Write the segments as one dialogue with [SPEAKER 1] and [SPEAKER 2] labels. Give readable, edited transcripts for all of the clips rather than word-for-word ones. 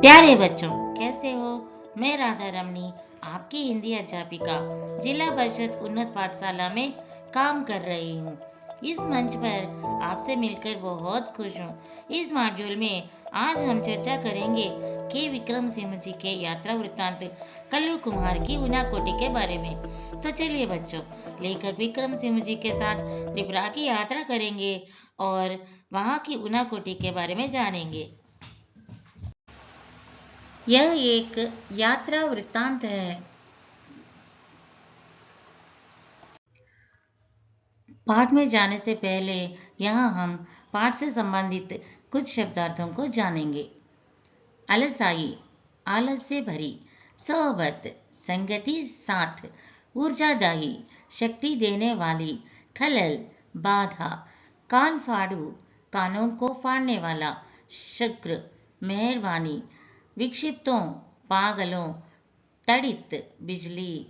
[SPEAKER 1] प्यारे बच्चों, कैसे हो? मैं राधा रमनी, आपकी हिंदी अध्यापिका जिला परिषद उन्नत पाठशाला में काम कर रही हूँ। इस मंच पर आपसे मिलकर बहुत खुश हूँ। इस मॉड्यूल में आज हम चर्चा करेंगे कि विक्रम सिंह जी के यात्रा वृत्तांत कल्लू कुमार की उनाकोटी के बारे में। तो चलिए बच्चों, लेखक विक्रम सिंह जी के साथ त्रिपुरा की यात्रा करेंगे और वहाँ की उनाकोटी के बारे में जानेंगे। यह एक यात्रा वृत्तांत है। पाठ में जाने से पहले यहाँ हम पाठ से संबंधित कुछ शब्दार्थों को जानेंगे। अलसाई, आलस से भरी। सोहबत, संगति, साथ। ऊर्जादायी, शक्ति देने वाली। खलल, बाधा। कान फाड़ू, कानों को फाड़ने वाला। शुक्र, मेहरबानी। विक्षिप्तों, पागलों। तड़ित, बिजली।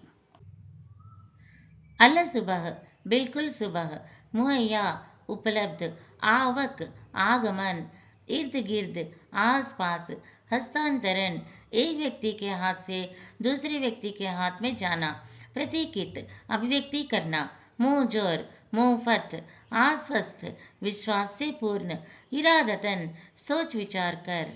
[SPEAKER 1] अल सुबह, बिल्कुल सुबह। मुहैया, उपलब्ध। आवक, आगमन। इर्द गिर्द, आस पास। हस्तांतरण, एक व्यक्ति के हाथ से दूसरे व्यक्ति के हाथ में जाना। प्रतीकित, अभिव्यक्ति करना। मुंह जोर, मुंहफट। आश्वस्त, विश्वास से पूर्ण। इरादतन, सोच विचार कर।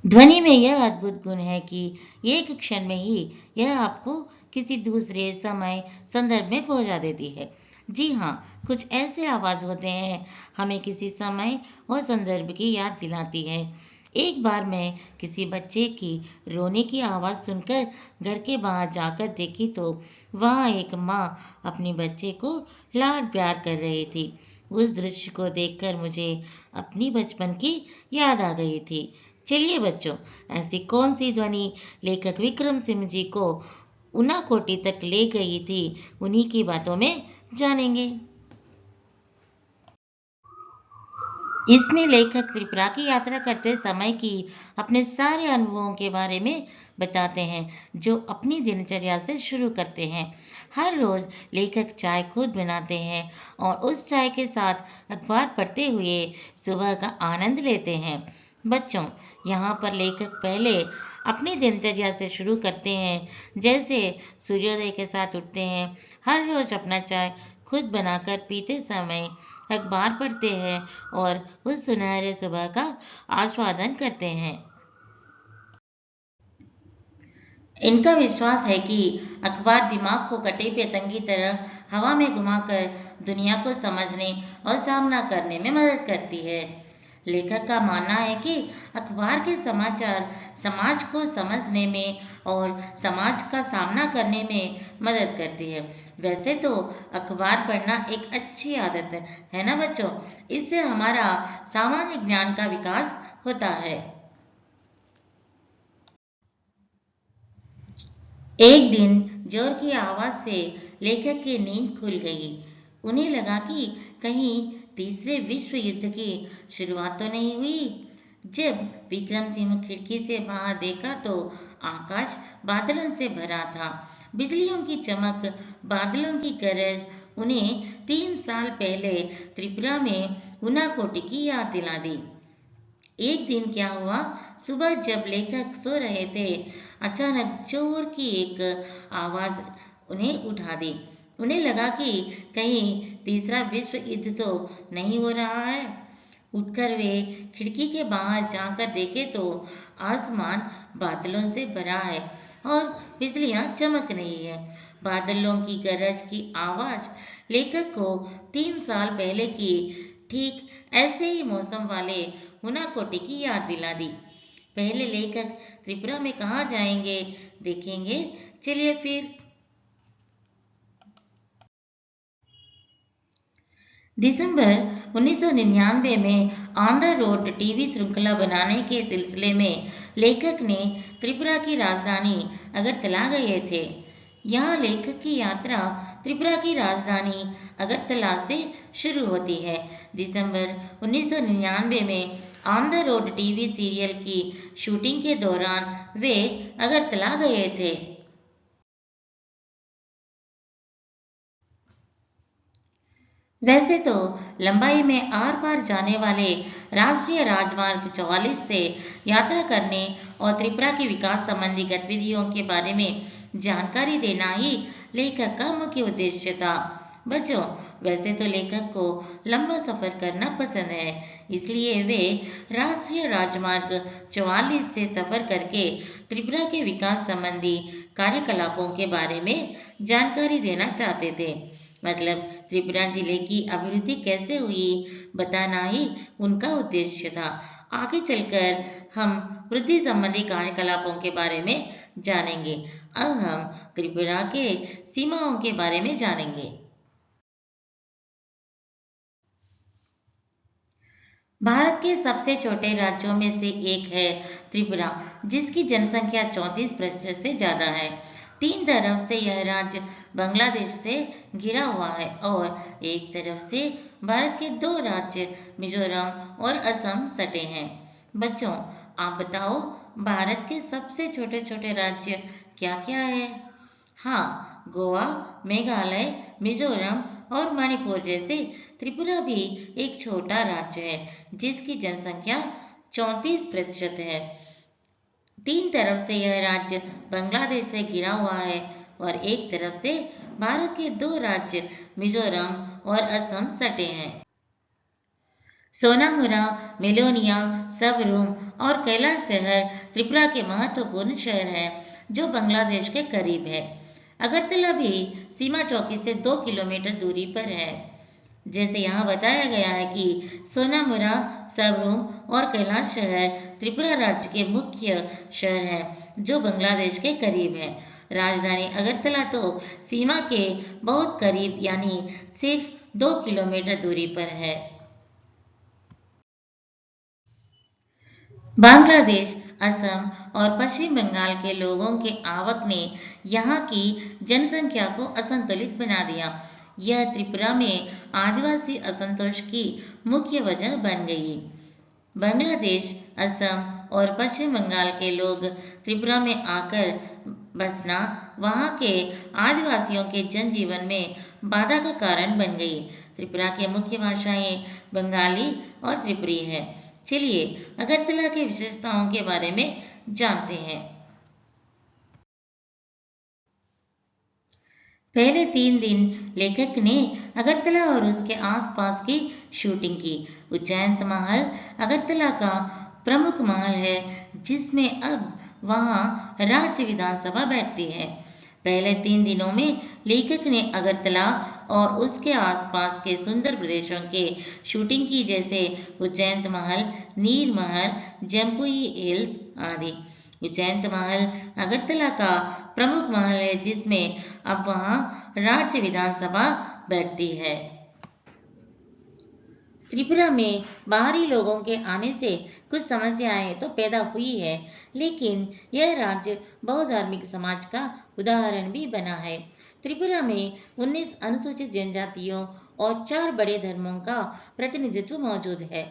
[SPEAKER 1] ध्वनि में यह अद्भुत गुण है कि एक क्षण में ही यह आपको किसी दूसरे समय संदर्भ में पहुंचा देती है। जी हाँ, कुछ ऐसे आवाज होते हैं हमें किसी समय और संदर्भ की याद दिलाती है। एक बार मैं किसी बच्चे की रोने की आवाज सुनकर घर के बाहर जाकर देखी तो वहाँ एक माँ अपने बच्चे को लाड प्यार कर रही थी। उस दृश्य को देखकर मुझे अपनी बचपन की याद आ गई थी। चलिए बच्चों, ऐसी कौन सी ध्वनि लेखक विक्रम सिंह जी को उनाकोटी तक ले गई थी, उन्हीं की बातों में जानेंगे। इसमें लेखक त्रिपुरा की यात्रा करते समय की अपने सारे अनुभवों के बारे में बताते हैं, जो अपनी दिनचर्या से शुरू करते हैं। हर रोज लेखक चाय खुद बनाते हैं और उस चाय के साथ अखबार पढ़ते हुए सुबह का आनंद लेते हैं। बच्चों, यहाँ पर लेखक पहले अपनी दिनचर्या से शुरू करते हैं, जैसे सूर्योदय के साथ उठते हैं। हर रोज अपना चाय खुद बनाकर पीते समय अखबार पढ़ते हैं और उस सुनहरे सुबह का आस्वादन करते हैं। इनका विश्वास है कि अखबार दिमाग को कटे पतंग की तरह हवा में घुमाकर दुनिया को समझने और सामना करने में मदद करती है। लेखक का मानना है कि अखबार के समाचार समाज को समझने में और समाज का सामना करने में मदद करती है। वैसे तो अखबार पढ़ना एक अच्छी आदत है ना बच्चों? इससे हमारा सामान्य ज्ञान का विकास होता है। एक दिन जोर की आवाज से लेखक की नींद खुल गई। उन्हें लगा कि कहीं तीसरे विश्व युद्ध की शुरुआत तो नहीं हुई। जब विक्रम सिंह खिड़की से बाहर देखा तो आकाश बादलों से भरा था। बिजलियों की चमक, बादलों की गरज उन्हें 3 साल पहले त्रिपुरा में उनाकोटी की याद दिला दी। एक दिन क्या हुआ, सुबह जब लेखक सो रहे थे, अचानक जोर की एक आवाज उन्हें उठा दी। उन्हें लगा कि कहीं तीसरा विश्व युद्ध तो नहीं हो रहा है। उठकर वे खिड़की के बाहर जाकर देखे तो आसमान बादलों से भरा है और बिजलियां चमक रही है। बादलों की गरज की आवाज लेखक को 3 साल पहले की ठीक ऐसे ही मौसम वाले उनाकोटी की याद दिला दी। पहले लेखक त्रिपुरा में कहाँ जाएंगे, देखेंगे। चलिए फिर। दिसंबर 1999 में ऑन द रोड टीवी श्रृंखला बनाने के सिलसिले में लेखक ने त्रिपुरा की राजधानी अगरतला गए थे। यहाँ लेखक की यात्रा त्रिपुरा की राजधानी अगरतला से शुरू होती है। दिसंबर 1999 में on the road TV serial की शूटिंग के दौरान वे अगरतला गए थे। वैसे तो लंबाई में आर पार जाने वाले राष्ट्रीय राजमार्ग 44 से यात्रा करने और त्रिपुरा के विकास संबंधी गतिविधियों के बारे में जानकारी देना ही लेखक का मुख्य उद्देश्य था। बच्चों, वैसे तो लेखक को लंबा सफर करना पसंद है, इसलिए वे राष्ट्रीय राजमार्ग 44 से सफर करके त्रिपुरा के विकास संबंधी कार्यकलापों के बारे में जानकारी देना चाहते थे। मतलब त्रिपुरा जिले की अभिवृद्धि कैसे हुई बताना ही उनका उद्देश्य था। आगे चलकर हम वृद्धि संबंधी कार्यकलापों के बारे में जानेंगे। अब हम त्रिपुरा के सीमाओं के बारे में जानेंगे। भारत के सबसे छोटे राज्यों में से एक है त्रिपुरा, जिसकी जनसंख्या 34% से ज्यादा है। तीन तरफ से यह राज्य बांग्लादेश से घिरा हुआ है और एक तरफ से भारत के दो राज्य मिजोरम और असम सटे हैं। बच्चों, आप बताओ भारत के सबसे छोटे छोटे राज्य क्या क्या है? हाँ, गोवा, मेघालय, मिजोरम और मणिपुर जैसे त्रिपुरा भी एक छोटा राज्य है जिसकी जनसंख्या 34% है। तीन तरफ से यह राज्य बांग्लादेश से घिरा हुआ है और एक तरफ से भारत के दो राज्य मिजोरम और असम सटे हैं। सोनामुरा, मेलोनिया, सबरूम और कैलाश शहर त्रिपुरा के महत्वपूर्ण शहर हैं जो बांग्लादेश के करीब है। अगरतला भी सीमा चौकी से 2 किलोमीटर दूरी पर है। जैसे यहाँ बताया गया है कि सोनामुरा, सबरूम और कैलाश शहर त्रिपुरा राज्य के मुख्य शहर हैं जो बांग्लादेश के करीब है। राजधानी अगरतला तो सीमा के बहुत करीब यानी सिर्फ 2 किलोमीटर दूरी पर है। बांग्लादेश, असम और पश्चिम बंगाल के लोगों के आवक ने यहाँ की जनसंख्या को असंतुलित बना दिया। यह त्रिपुरा में आदिवासी असंतोष की मुख्य वजह बन गई। बांग्लादेश, असम और पश्चिम बंगाल के लोग त्रिपुरा में आकर बसना वहाँ के आदिवासियों के जनजीवन में बाधा का कारण बन गई। त्रिपुरा की मुख्य भाषाएं बंगाली और त्रिपुरी है। चलिए अगरतला की विशेषताओं के बारे में जानते हैं। पहले 3 दिन लेखक ने अगरतला और उसके आसपास की शूटिंग की। उज्जैन महल अगरतला का प्रमुख महल है जिसमें अब वहाँ राज्य विधानसभा बैठती है। पहले 3 दिनों में लेखक ने अगरतला और उसके आसपास के सुंदर प्रदेशों के शूटिंग की, जैसे उज्जैन महल, नीर महल, जम्पुई हिल्स आदि। उज्जैन महल अगरतला का प्रमुख महल है जिसमें अब वहाँ राज्य विधानसभा बैठती है। त्रिपुरा में बाहरी लोगों के आने से कुछ समस्याएं तो पैदा हुई है, लेकिन यह राज्य बहुधार्मिक समाज का उदाहरण भी बना है। त्रिपुरा में 19 अनुसूचित जनजातियों और 4 बड़े धर्मों का प्रतिनिधित्व मौजूद है।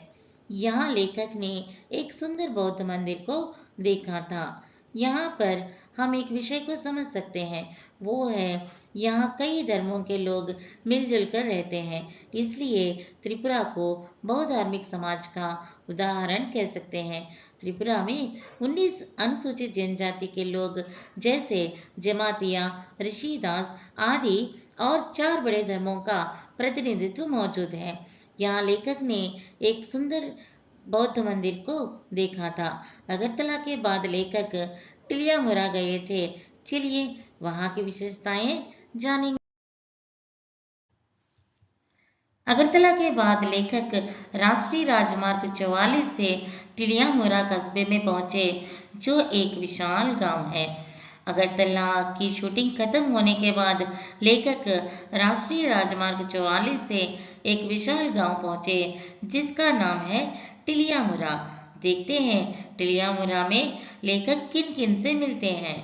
[SPEAKER 1] यहाँ लेखक ने एक सुंदर बौद्ध मंदिर को देखा था। यहाँ पर हम एक विषय को समझ सकते हैं, वो है यहाँ कई धर्मों के लोग मिलजुल कर रहते हैं, इसलिए त्रिपुरा को बहुधार्मिक समाज का उदाहरण कह सकते हैं। त्रिपुरा में 19 अनुसूचित जनजाति के लोग जैसे जमातिया, ऋषिदास आदि और 4 बड़े धर्मों का प्रतिनिधित्व मौजूद है। यहाँ लेखक ने एक सुंदर बौद्ध मंदिर को देखा था। अगरतला के बाद लेखक टिलियामुरा गए थे। चलिए वहाँ की विशेषताएं जानेंगे। अगरतला के बाद लेखक राष्ट्रीय राजमार्ग 44 से टिलियामुरा कस्बे में पहुंचे, जो एक विशाल गांव है। अगरतला की शूटिंग खत्म होने के बाद लेखक राष्ट्रीय राजमार्ग 44 से एक विशाल गांव पहुंचे जिसका नाम है टिलियामुरा। देखते हैं टिलियामुरा में लेखक किन किन से मिलते हैं।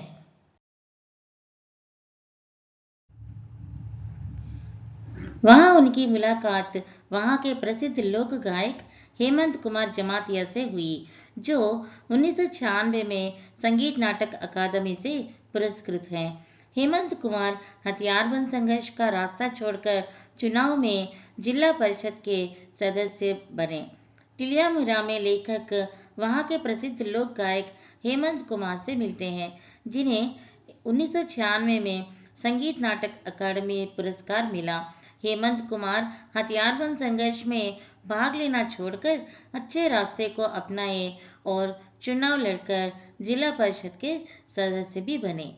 [SPEAKER 1] वहां उनकी मुलाकात वहां के प्रसिद्ध लोक गायक हेमंत कुमार जमातिया से हुई, जो 1996 में संगीत नाटक अकादमी से पुरस्कृत हैं। हेमंत कुमार हथियारबंद संघर्ष का रास्ता छोड़कर चुनाव में जिला परिषद के सदस्य बने। टिलियामुरा में लेखक वहाँ के प्रसिद्ध लोक गायक हेमंत कुमार से मिलते हैं, जिन्हें 1996 में संगीत नाटक अकादमी पुरस्कार मिला। हेमंत कुमार हथियारबंद संघर्ष में भाग लेना छोड़कर अच्छे रास्ते को अपनाए और चुनाव लड़कर जिला परिषद के सदस्य भी बने।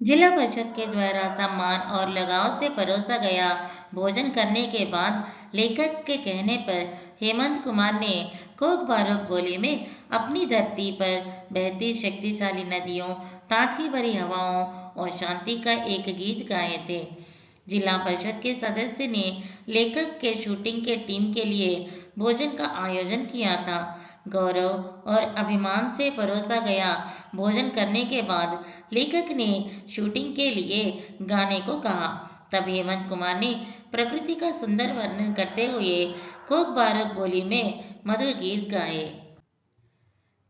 [SPEAKER 1] जिला परिषद के द्वारा सम्मान और लगाव से परोसा गया भोजन करने के बाद लेखक के कहने पर हेमंत कुमार ने कोक बारोक बोली में अपनी धरती पर बहती शक्तिशाली नदियों, ताजगी भरी हवाओं और शांति का एक गीत गाए थे। जिला परिषद के सदस्य ने लेखक के शूटिंग के टीम के लिए भोजन का आयोजन किया था। गौरव और अभिमान से परोसा गया भोजन करने के बाद लेखक ने शूटिंग के लिए गाने को कहा। तब हेमंत कुमार ने प्रकृति का सुंदर वर्णन करते हुए कोक बारोक बोली में मधुर गीत गाए।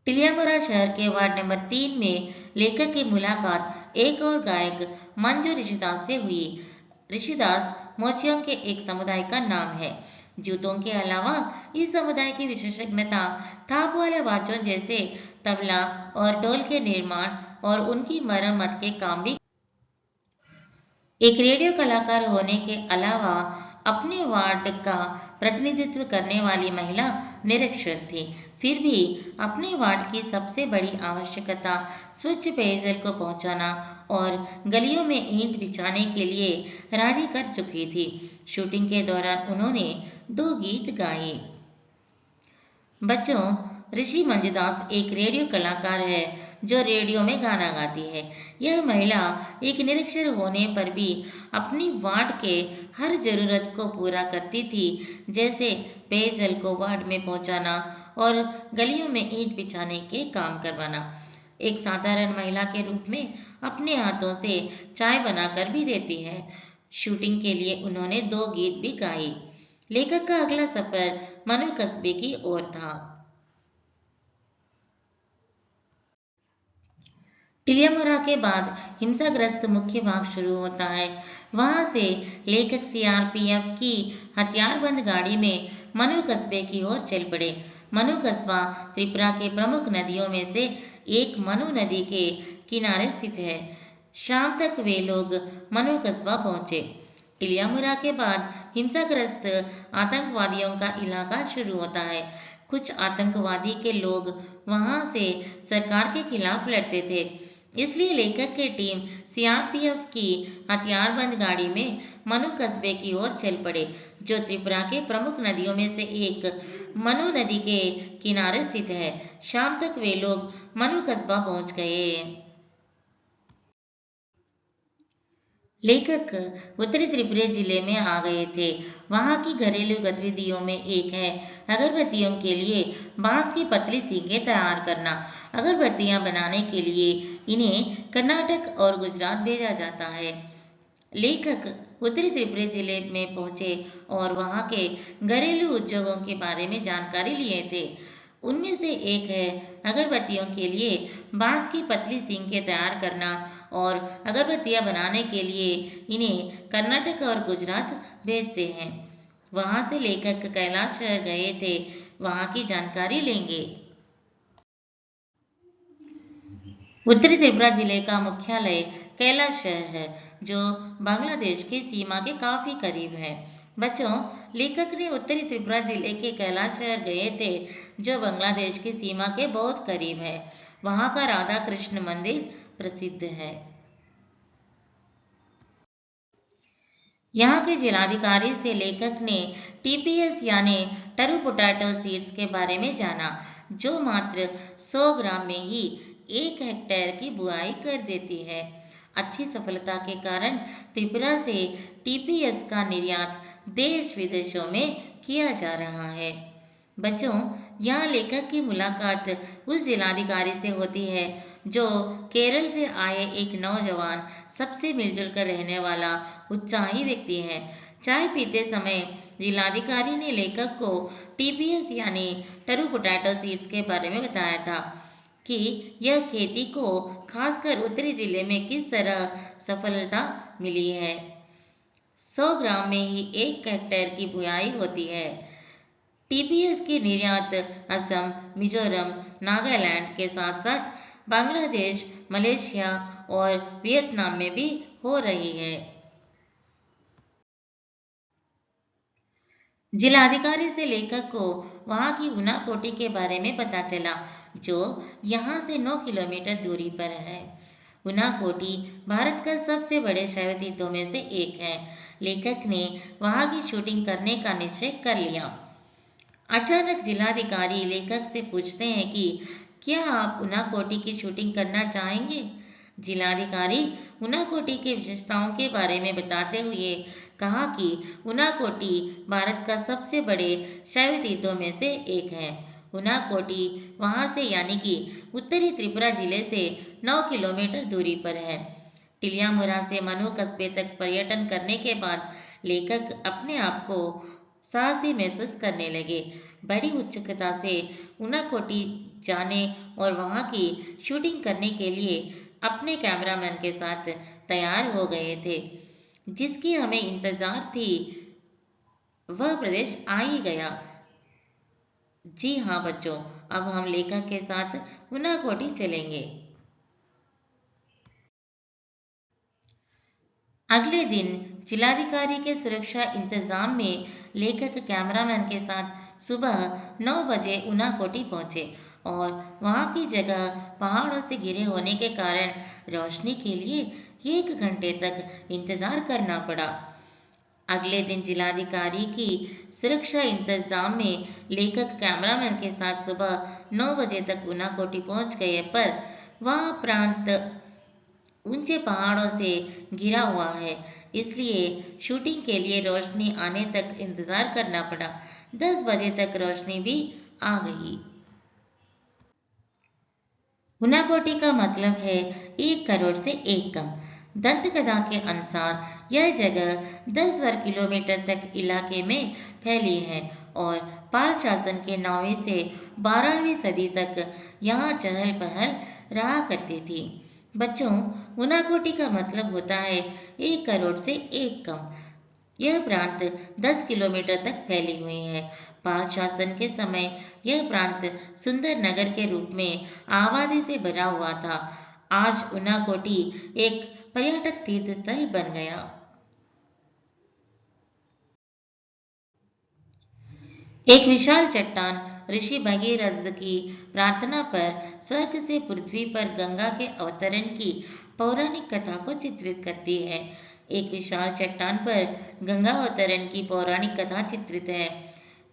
[SPEAKER 1] टिलियामुरा शहर के वार्ड नंबर 3 में लेखक की मुलाकात एक और गायक मंजू ऋषिदास से हुई। ऋषिदास मोचियों के एक समुदाय का नाम है। जूतों के अलावा इस समुदाय की विशेषज्ञता थाप वाले वाद्यों जैसे तबला और ढोल के निर्माण और उनकी मरम्मत के काम भी। एक रेडियो कलाकार होने के अलावा अपने वार्ड का प्रतिनिधित्व करने वाली महिला निरक्षर थी। फिर भी अपने वार्ड की सबसे बड़ी आवश्यकता स्वच्छ पेयजल को पहुंचाना और गलियों में ईंट बिछाने के लिए राजी कर चुकी थी। शूटिंग के दौरान उन्होंने 2 गीत गाए। बच्चों, ऋषि मंजुदास एक रेडियो कलाकार है जो रेडियो में गाना गाती है। यह महिला एक निरक्षर होने पर भी अपनी वार्ड के हर जरूरत को पूरा करती थी, जैसे पेयजल को वार्ड में पहुंचाना और गलियों में ईंट बिछाने के काम करवाना। एक साधारण महिला के रूप में अपने हाथों से चाय बनाकर भी देती है। शूटिंग के लिए उन्होंने 2 गीत भी गाए। लेखक का अगला सफर मनु कस्बे की ओर था। टिलियामुरा के बाद हिंसाग्रस्त मुख्य भाग शुरू होता है। वहां से लेखक सीआरपीएफ की हथियारबंद गाड़ी में मनु कस्बे की ओर चल पड़े। मनु कस्बा त्रिपुरा के प्रमुख नदियों में से एक मनु नदी के किनारे स्थित है। शाम तक वे लोग मनु कस्बा पहुंचे। टिलियामुरा के बाद हिंसाग्रस्त आतंकवादियों का इलाका शुरू होता है। कुछ आतंकवादी के लोग वहां से सरकार के खिलाफ लड़ते थे, इसलिए लेखक की टीम सीआरपीएफ की हथियारबंद गाड़ी में मनु कस्बे की ओर चल पड़े, जो त्रिपुरा के प्रमुख नदियों में से एक मनु नदी के किनारे स्थित है। शाम तक वे लोग मनु कस्बा पहुंच गए। लेखक उत्तरी त्रिपुरा जिले में आ गए थे। वहां की घरेलू गतिविधियों में एक है अगरबत्तियों के लिए बांस की पतली सींगें तैयार करना। अगरबत्तियां बनाने के लिए इन्हें कर्नाटक और गुजरात भेजा जाता है। लेखक उत्तरी त्रिपुरा जिले में पहुंचे और वहां के घरेलू उद्योगों के बारे में जानकारी लिए थे। उनमें से एक है अगरबत्तियों के लिए बांस की पतली सींगें तैयार करना और अगरबत्तियां बनाने के लिए इन्हें कर्नाटक और गुजरात भेजते हैं। वहां से लेखक कैलाश शहर गए थे। वहां की जानकारी लेंगे। उत्तरी त्रिपुरा जिले का मुख्यालय कैलाश शहर है, जो बांग्लादेश की सीमा के काफी करीब है। बच्चों, लेखक ने उत्तरी त्रिपुरा जिले के कैलाश शहर गए थे, जो बांग्लादेश की सीमा के बहुत करीब है। वहां का राधा कृष्ण मंदिर प्रसिद्ध है। यहाँ के जिलाधिकारी से लेखक ने टीपीएस यानी टरू पोटैटो सीड्स के बारे में जाना, जो मात्र 100 ग्राम में ही 1 हेक्टेयर की बुआई कर देती है। अच्छी सफलता के कारण त्रिपुरा से टीपीएस का निर्यात देश विदेशों में किया जा रहा है। बच्चों, यहाँ लेखक की मुलाकात उस जिलाधिकारी से होती है जो केरल से आए एक नौजवान, सबसे मिलजुल कर रहने वाला उत्साही व्यक्ति है। चाय पीते समय जिलाधिकारी ने लेखक को टीपीएस यानी टरू पोटैटो सीड्स के बारे में बताया था कि यह खेती को खासकर उत्तरी जिले में किस तरह सफलता मिली है। 100 ग्राम में ही 1 हेक्टेयर की बुआई होती है। टीपीएस की निर्यात असम, मिजोरम, नागालैंड के साथ साथ बांग्लादेश, मलेशिया और वियतनाम में भी हो रही है। जिलाधिकारी से लेखक को वहां की ऊनाकोटी के बारे में पता चला, जो यहाँ से 9 किलोमीटर दूरी पर है। ऊनाकोटी भारत का सबसे बड़े शैव तीर्थों में से एक है। लेखक ने वहां की शूटिंग करने का निश्चय कर लिया। अचानक जिलाधिकारी लेखक से पूछते हैं कि क्या आप ऊनाकोटी की शूटिंग करना चाहेंगे। जिलाधिकारी ऊनाकोटी की विशेषताओं के बारे में बताते हुए कहा कि ऊनाकोटी भारत का सबसे बड़े शैव तीर्थों में से एक है। ऊनाकोटी वहां से यानी कि उत्तरी त्रिपुरा जिले से 9 किलोमीटर दूरी पर है। टिलियामुरा से मनु कस्बे तक पर्यटन करने के बाद लेखक अपने आप को साहसी महसूस करने लगे। बड़ी उत्सुकता से ऊनाकोटी जाने और वहां की शूटिंग करने के लिए अपने कैमरामैन के साथ तैयार हो गए थे। जिसकी हमें इंतजार थी वह प्रदेश आ ही गया। जी हाँ बच्चों, अब हम लेखक के साथ ऊनाकोटी चलेंगे। अगले दिन जिलाधिकारी के सुरक्षा इंतजाम में लेखक कैमरामैन के साथ सुबह 9 बजे ऊनाकोटी पहुंचे और वहां की जगह पहाड़ों से घिरे होने के कारण रोशनी के लिए 1 घंटे तक इंतजार करना पड़ा। अगले दिन जिलाधिकारी की सुरक्षा इंतजाम में लेखक कैमरामैन के साथ सुबह 9 बजे तक ऊनाकोटी पहुंच गए, पर वह प्रांत ऊंचे पहाड़ों से घिरा हुआ है, इसलिए शूटिंग के लिए रोशनी आने तक इंतजार करना पड़ा। 10 बजे तक रोशनी भी आ गई। ऊनाकोटी का मतलब है 1 करोड़ से एक कम। दंतकथा के अनुसार यह जगह 10 वर्ग किलोमीटर तक इलाके में फैली है और पाल शासन के 9वीं से 12वीं सदी तक यहाँ चहल पहल रहा करती थी। बच्चों, ऊनाकोटी का मतलब होता है 1 करोड़ से एक कम। यह प्रांत 10 किलोमीटर तक फैली हुई है। पाल शासन के समय यह प्रांत सुंदर नगर के रूप में आबादी से भरा हुआ था। आज ऊनाकोटी एक पर्यटक तीर्थ स्थल बन गया। एक विशाल चट्टान ऋषि भगीरथ की प्रार्थना पर स्वर्ग से पृथ्वी पर गंगा के अवतरण की पौराणिक कथा को चित्रित करती है। एक विशाल चट्टान पर गंगा अवतरण की पौराणिक कथा चित्रित है।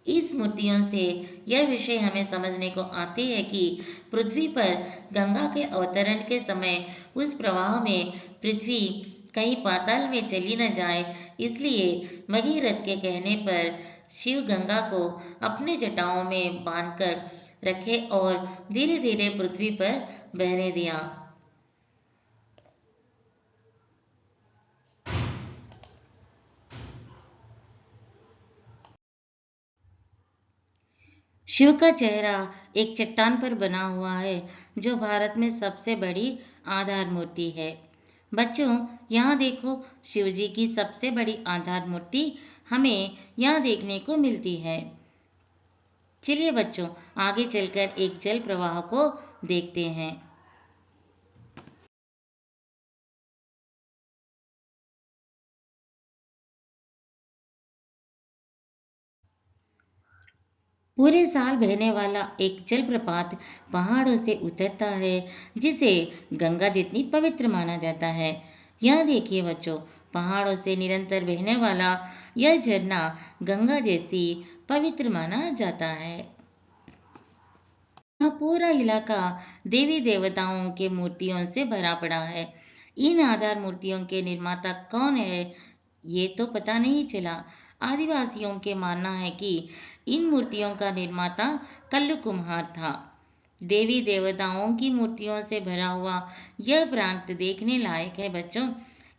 [SPEAKER 1] इस मूर्तियों से यह विषय हमें समझने को आती है कि पृथ्वी पर गंगा के अवतरण के समय उस प्रवाह में पृथ्वी कहीं पाताल में चली न जाए, इसलिए भगीरथ के कहने पर शिव गंगा को अपने जटाओं में बांधकर रखे और धीरे धीरे पृथ्वी पर बहने दिया। शिव का चेहरा एक चट्टान पर बना हुआ है, जो भारत में सबसे बड़ी आधार मूर्ति है। बच्चों, यहाँ देखो, शिव जी की सबसे बड़ी आधार मूर्ति हमें यहाँ देखने को मिलती है। चलिए बच्चों, आगे चलकर एक जल प्रवाह को देखते हैं। पूरे साल बहने वाला एक जलप्रपात पहाड़ों से उतरता है, जिसे गंगा जितनी पवित्र माना जाता है। यहाँ देखिए बच्चों, पहाड़ों से निरंतर बहने वाला यह झरना गंगा जैसी पवित्र माना जाता है। यह पूरा इलाका देवी देवताओं के मूर्तियों से भरा पड़ा है। इन आधार मूर्तियों के निर्माता कौन है, ये तो पता नहीं चला। आदिवासियों के मानना है कि इन मूर्तियों का निर्माता कल्लू कुम्हार था। देवी देवताओं की मूर्तियों से भरा हुआ यह प्रांत देखने लायक है। बच्चों,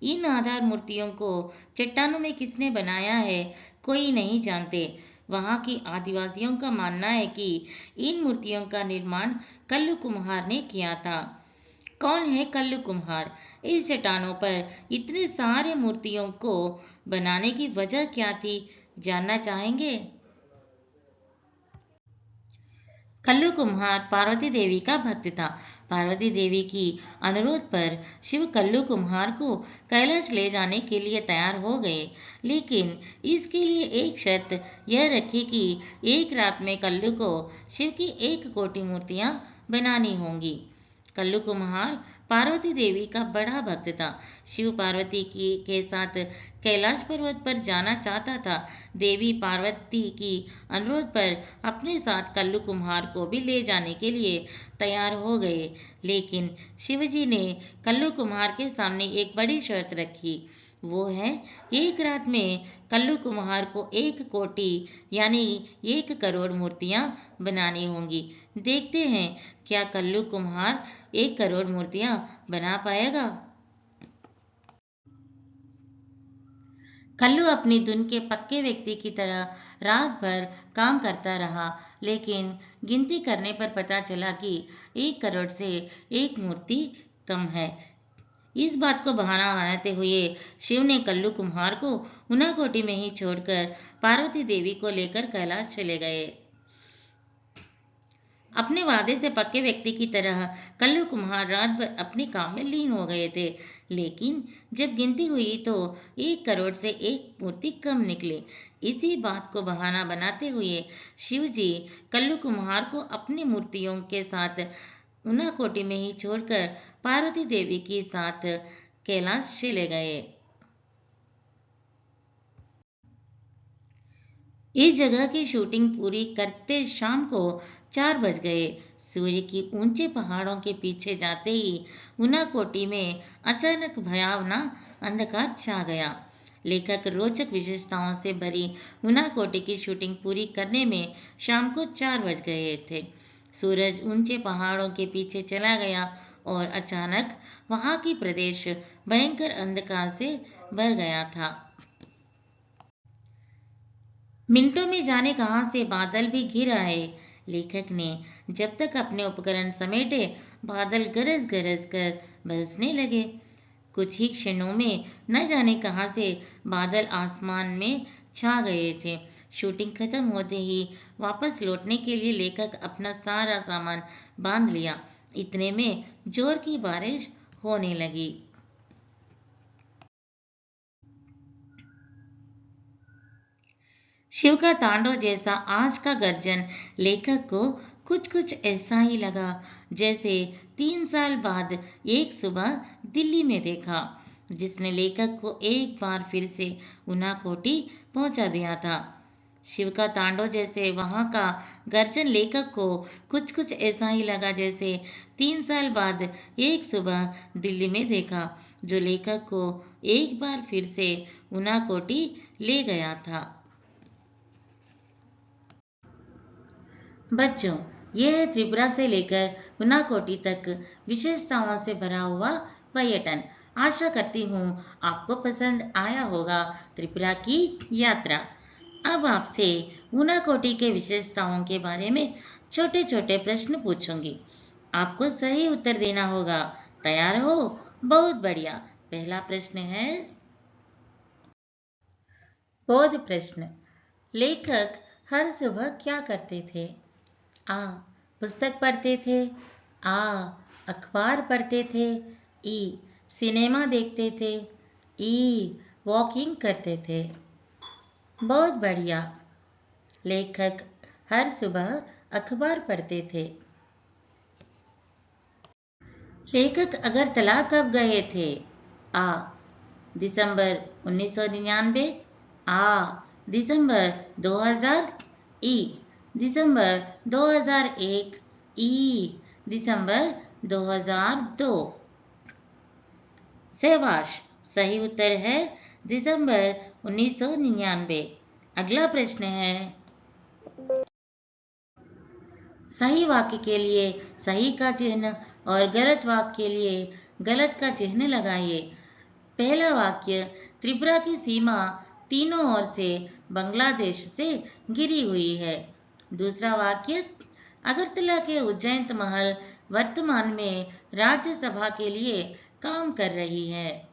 [SPEAKER 1] इन आधार मूर्तियों को चट्टानों में किसने बनाया है, कोई नहीं जानते। वहां की आदिवासियों का मानना है कि इन मूर्तियों का निर्माण कल्लू कुम्हार ने किया था। कौन है कल्लू कुम्हार? इस चट्टानों पर इतने सारे मूर्तियों को बनाने की वजह क्या थी, जानना चाहेंगे? कल्लू कुम्हार पार्वती देवी का भक्त था। पार्वती देवी की अनुरोध पर शिव कल्लू कुम्हार को कैलाश ले जाने के लिए तैयार हो गए, लेकिन इसके लिए एक शर्त यह रखी कि एक रात में कल्लू को शिव की 1 कोटि मूर्तियां बनानी होंगी। कल्लू कुम्हार पार्वती देवी का बड़ा भक्त था। शिव पार्वती के साथ कैलाश पर्वत पर जाना चाहता था। देवी पार्वती की अनुरोध पर अपने साथ कल्लू कुम्हार को भी ले जाने के लिए तैयार हो गए, लेकिन शिवजी ने कल्लू कुम्हार के सामने एक बड़ी शर्त रखी। वो है, एक रात में कल्लू कुम्हार को 1 कोटि यानी 1 करोड़ मूर्तियां बनानी होंगी। देखते हैं क्या कल्लू कुम्हार 1 करोड़ मूर्तियां बना पाएगा। कल्लू अपनी धुन के पक्के व्यक्ति की तरह रात भर काम करता रहा, लेकिन गिनती करने पर पता चला कि 1 करोड़ से एक मूर्ति कम है। इस बात को बहाना बनाते हुए शिव ने कल्लू कुम्हार को ऊनाकोटी में ही छोड़कर पार्वती देवी को लेकर कैलाश चले गए। अपने वादे से पक्के व्यक्ति की तरह कल्लू कुम्हार रात भर अपने काम में लीन हो गए थे, लेकिन जब गिनती हुई तो 1 करोड़ से एक मूर्ति कम निकले। इसी बात को बहाना बनाते हुए शिवजी कल्लू कुम्हार को अपनी मूर्तियों के साथ ऊनाकोटी में ही छोड़कर पार्वती देवी के साथ कैलाश चले गए। इस जगह की शूटिंग पूरी करते शाम को 4 बज गए। सूर्य की ऊंचे पहाड़ों के पीछे जाते ही ऊनाकोटी में अचानक भयावना अंधकार छा गया। लेखक रोचक विशेषताओं से भरी ऊनाकोटी की शूटिंग पूरी करने में शाम को 4 बज गए थे। सूरज ऊंचे पहाड़ों के पीछे चला गया और अचानक वहां की प्रदेश भयंकर अंधकार से भर गया था। मिनटों में जाने कहां से बादल भी घिर आए। लेखक ने जब तक अपने उपकरण समेटे, बादल गरज गरज कर बरसने लगे। कुछ ही क्षणों में न जाने कहां से बादल आसमान में छा गए थे। शूटिंग खत्म होते ही वापस लौटने के लिए लेखक अपना सारा सामान बांध लिया। इतने में जोर की बारिश होने लगी। शिव का तांडव जैसा आज का गर्जन लेखक को कुछ कुछ ऐसा ही लगा जैसे 3 साल बाद एक सुबह दिल्ली में देखा, जिसने लेखक को एक बार फिर से ऊनाकोटी पहुंचा दिया था। शिव का तांडव जैसे वहां का गर्जन लेखक को कुछ कुछ ऐसा ही लगा जैसे 3 साल बाद एक सुबह दिल्ली में देखा, जो लेखक को एक बार फिर से ऊनाकोटी ले गया था। बच्चों, यह है त्रिपुरा से लेकर ऊनाकोटी तक विशेषताओं से भरा हुआ पर्यटन। आशा करती हूँ आपको पसंद आया होगा त्रिपुरा की यात्रा। अब आपसे ऊनाकोटी के विशेषताओं के बारे में छोटे छोटे प्रश्न पूछूंगी। आपको सही उत्तर देना होगा। तैयार हो? बहुत बढ़िया। पहला प्रश्न है, बोध प्रश्न। लेखक हर सुबह क्या करते थे? आ. पुस्तक पढ़ते थे। आ. अखबार पढ़ते थे। ई. सिनेमा देखते थे। ई. वॉकिंग करते थे। बहुत बढ़िया। लेखक हर सुबह अखबार पढ़ते थे। लेखक अगरतला कब गए थे? आ. दिसंबर 1999। आ. दिसंबर 2000। ई. दिसंबर 2001। ई. दिसंबर 2002। शाबाश, सही उत्तर है दिसंबर 1999। अगला प्रश्न है, सही वाक्य के लिए सही का चिन्ह और गलत वाक्य के लिए गलत का चिन्ह लगाइए। पहला वाक्य, त्रिपुरा की सीमा तीनों ओर से बांग्लादेश से घिरी हुई है। दूसरा वाक्य, अगरतला के उज्जैन महल वर्तमान में राज्यसभा के लिए काम कर रही है।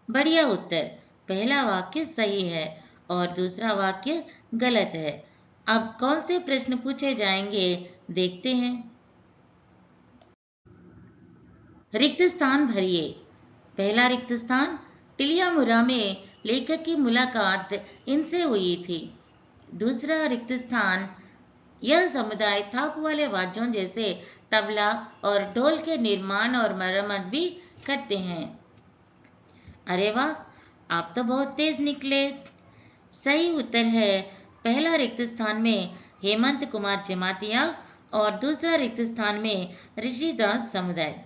[SPEAKER 1] बढ़िया उत्तर। पहला वाक्य सही है और दूसरा वाक्य गलत है। अब कौन से प्रश्न पूछे जाएंगे देखते हैं। रिक्त स्थान भरिए। पहला रिक्त स्थान, टिलियामुरा में लेखक की मुलाकात इनसे हुई थी। दूसरा रिक्त स्थान, यह समुदाय थाप वाले वाद्यों जैसे तबला और ढोल के निर्माण और मरम्मत भी करते हैं। अरे वाह, आप तो बहुत तेज निकले। सही उत्तर है पहला रिक्त स्थान में हेमंत कुमार जमातिया और दूसरा रिक्त स्थान में ऋषिदास समुदाय।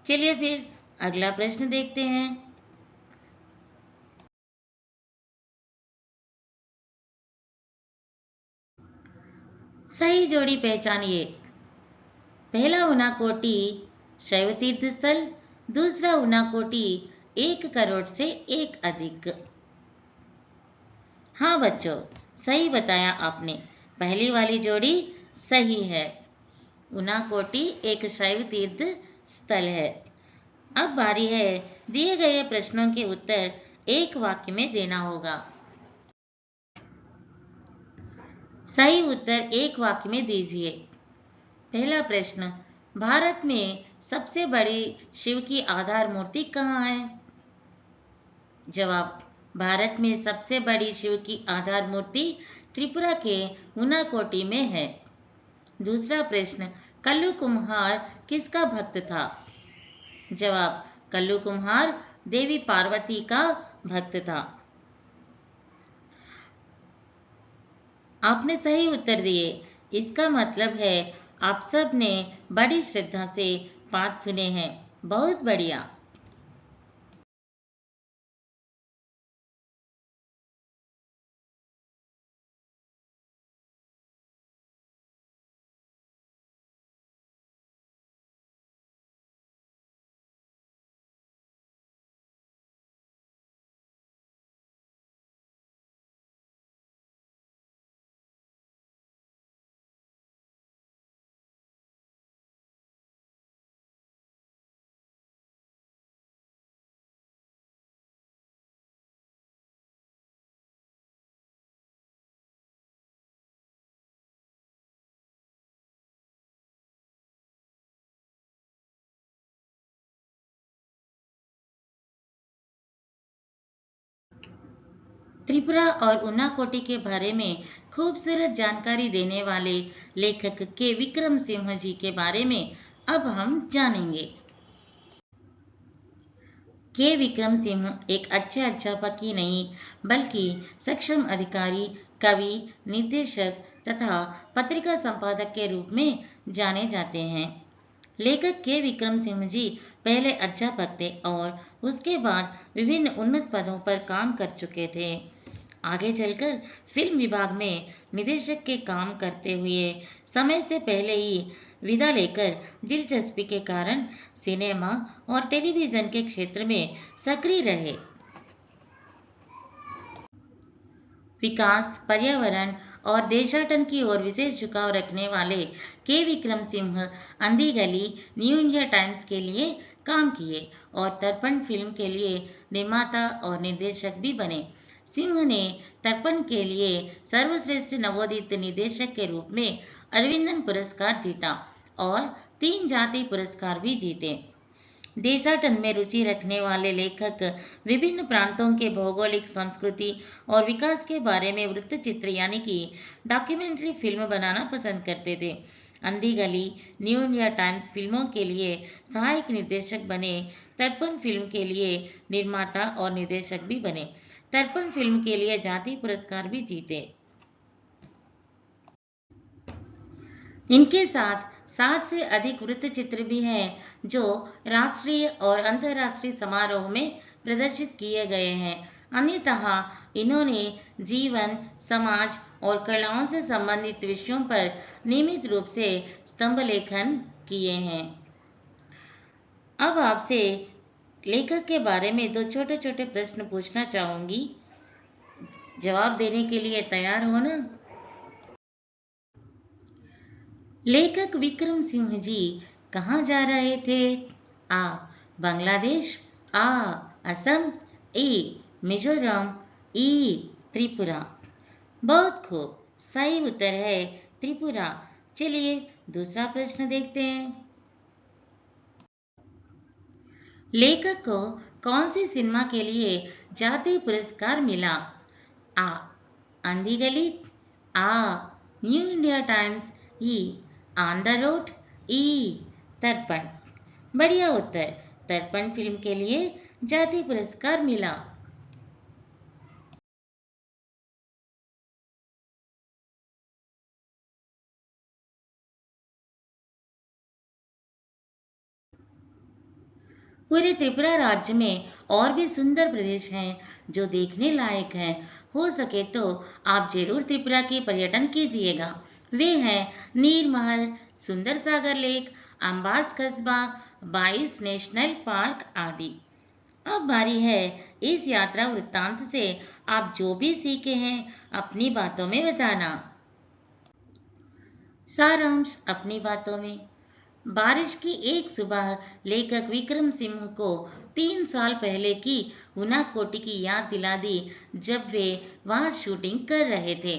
[SPEAKER 1] चलिए फिर अगला प्रश्न देखते हैं। सही जोड़ी पहचानिए। पहला उनाकोटी शैव तीर्थ स्थल, दूसरा उनाकोटी 1 करोड़ से एक अधिक। हाँ बच्चों, सही बताया आपने। पहली वाली जोड़ी सही है। उनाकोटी एक शैव तीर्थ स्थल है। अब बारी है दिए गए प्रश्नों के उत्तर एक वाक्य में देना होगा। सही उत्तर एक वाक्य में दीजिए। पहला प्रश्न, भारत में सबसे बड़ी शिव की आधार मूर्ति कहाँ है? जवाब, भारत में सबसे बड़ी शिव की आधार मूर्ति त्रिपुरा के उनाकोटी में है। दूसरा प्रश्न, कल्लू कुम्हार किसका भक्त था? जवाब, कल्लू कुम्हार देवी पार्वती का भक्त था। आपने सही उत्तर दिए। इसका मतलब है आप सब ने बड़ी श्रद्धा से पाठ सुने हैं। बहुत बढ़िया। त्रिपुरा और उनाकोटी के बारे में खूबसूरत जानकारी देने वाले लेखक के विक्रम सिंह जी के बारे में अब हम जानेंगे। के विक्रम सिंह एक अच्छे अध्यापक ही नहीं बल्कि सक्षम अधिकारी, कवि, निर्देशक तथा पत्रिका संपादक के रूप में जाने जाते हैं। लेखक के विक्रम सिंह जी पहले अध्यापक थे और उसके बाद विभिन्न उन्नत पदों पर काम कर चुके थे। आगे चलकर फिल्म विभाग में निदेशक के काम करते हुए समय से पहले ही विदा लेकर दिलचस्पी के कारण सिनेमा और टेलीविजन के क्षेत्र में सक्रिय रहे। विकास, पर्यावरण और देशाटन की ओर विशेष झुकाव रखने वाले के विक्रम सिंह अंधी गली, न्यू इंडिया टाइम्स के लिए काम किए और तर्पण फिल्म के लिए निर्माता और निर्देशक भी बने। सिंह ने तर्पण के लिए सर्वश्रेष्ठ नवोदित निर्देशक के रूप में अरविंदन पुरस्कार जीता और 3 जातीय पुरस्कार भी जीते। देशाटन में रुचि रखने वाले लेखक विभिन्न प्रांतों के भौगोलिक, संस्कृति और विकास के बारे में वृत्तचित्र यानी कि डॉक्यूमेंट्री फिल्म बनाना पसंद करते थे। अंधी गली, न्यू इंडिया टाइम्स फिल्मों के लिए सहायक निर्देशक बने। तर्पण फिल्म के लिए निर्माता और निर्देशक भी बने। तर्पण फिल्म के लिए जातीय पुरस्कार भी जीते। इनके साथ 60 से अधिक वृत्तचित्र भी हैं जो राष्ट्रीय और अंतर्राष्ट्रीय समारोह में प्रदर्शित किए गए हैं। अन्यतः इन्होंने जीवन, समाज और कलाओं से संबंधित विषयों पर नियमित रूप से स्तंभ लेखन किए हैं। अब आपसे लेखक के बारे में 2 छोटे छोटे प्रश्न पूछना चाहूंगी। जवाब देने के लिए तैयार हो ना? लेखक विक्रम सिंह जी कहाँ जा रहे थे? आ. बांग्लादेश, आ. असम, ए. मिजोरम, ई. त्रिपुरा। बहुत खूब, सही उत्तर है त्रिपुरा। चलिए दूसरा प्रश्न देखते हैं। लेखक को कौन सी सिनेमा के लिए जातीय पुरस्कार मिला? आ. अंधी गली, आ. न्यू इंडिया टाइम्स, ई. ऑन द रोड, ई. दर्पण। बढ़िया उत्तर, दर्पण फिल्म के लिए जातीय पुरस्कार मिला। पूरे त्रिपुरा राज्य में और भी सुंदर प्रदेश हैं जो देखने लायक हैं। हो सके तो आप जरूर त्रिपुरा की पर्यटन कीजिएगा। वे हैं नीरमहल, सुंदर सागर लेक, अम्बास कस्बा, 22 नेशनल पार्क आदि। अब बारी है इस यात्रा वृत्तांत से आप जो भी सीखे हैं अपनी बातों में बताना। सारांश अपनी बातों में। बारिश की एक सुबह लेखक विक्रम सिंह को 3 साल पहले की उनाकोटी की याद दिला दी जब वे वहां शूटिंग कर रहे थे।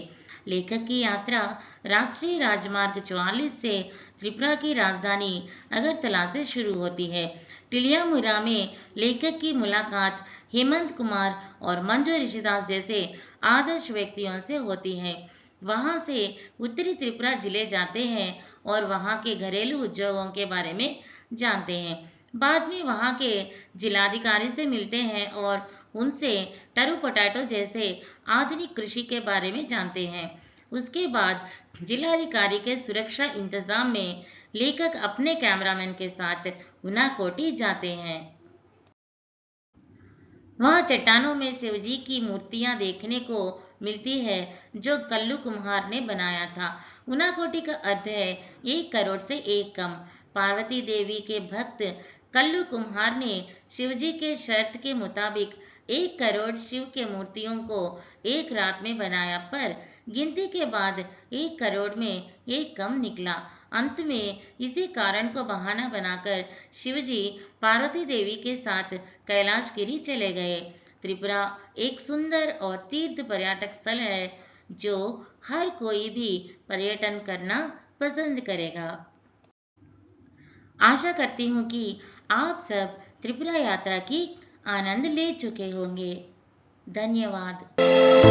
[SPEAKER 1] लेखक की यात्रा राष्ट्रीय राजमार्ग 44 से त्रिपुरा की राजधानी अगरतला से शुरू होती है। टिलियामुरा में लेखक की मुलाकात हेमंत कुमार और मंजू ऋषिदास जैसे आदर्श व्यक्तियों से होती है। वहां से उत्तरी त्रिपुरा जिले जाते हैं और वहां के घरेलू उद्योगों के बारे में जानते हैं। बाद में वहां के जिलाधिकारी से मिलते हैं और उनसे टरू पोटैटो जैसे आधुनिक कृषि के बारे में जानते हैं। उसके बाद जिलाधिकारी के सुरक्षा इंतजाम में लेखक अपने कैमरामैन के साथ उनाकोटी जाते हैं। वहां चट्टानों में शिवजी की मूर्तियां देखने को मिलती है जो कल्लू कुम्हार ने बनाया था। उनाकोटी का अर्थ है 1 करोड़ से एक कम। पार्वती देवी के भक्त कल्लू कुम्हार ने शिवजी के शर्त के मुताबिक 1 करोड़ शिव के मूर्तियों को एक रात में बनाया, पर गिनती के बाद 1 करोड़ में एक कम निकला। अंत में इसी कारण को बहाना बनाकर शिवजी पार्वती देवी के साथ कैलाशगिरी चले गए। त्रिपुरा एक सुंदर और तीर्थ पर्यटक स्थल है जो हर कोई भी पर्यटन करना पसंद करेगा। आशा करती हूँ कि आप सब त्रिपुरा यात्रा की आनंद ले चुके होंगे। धन्यवाद।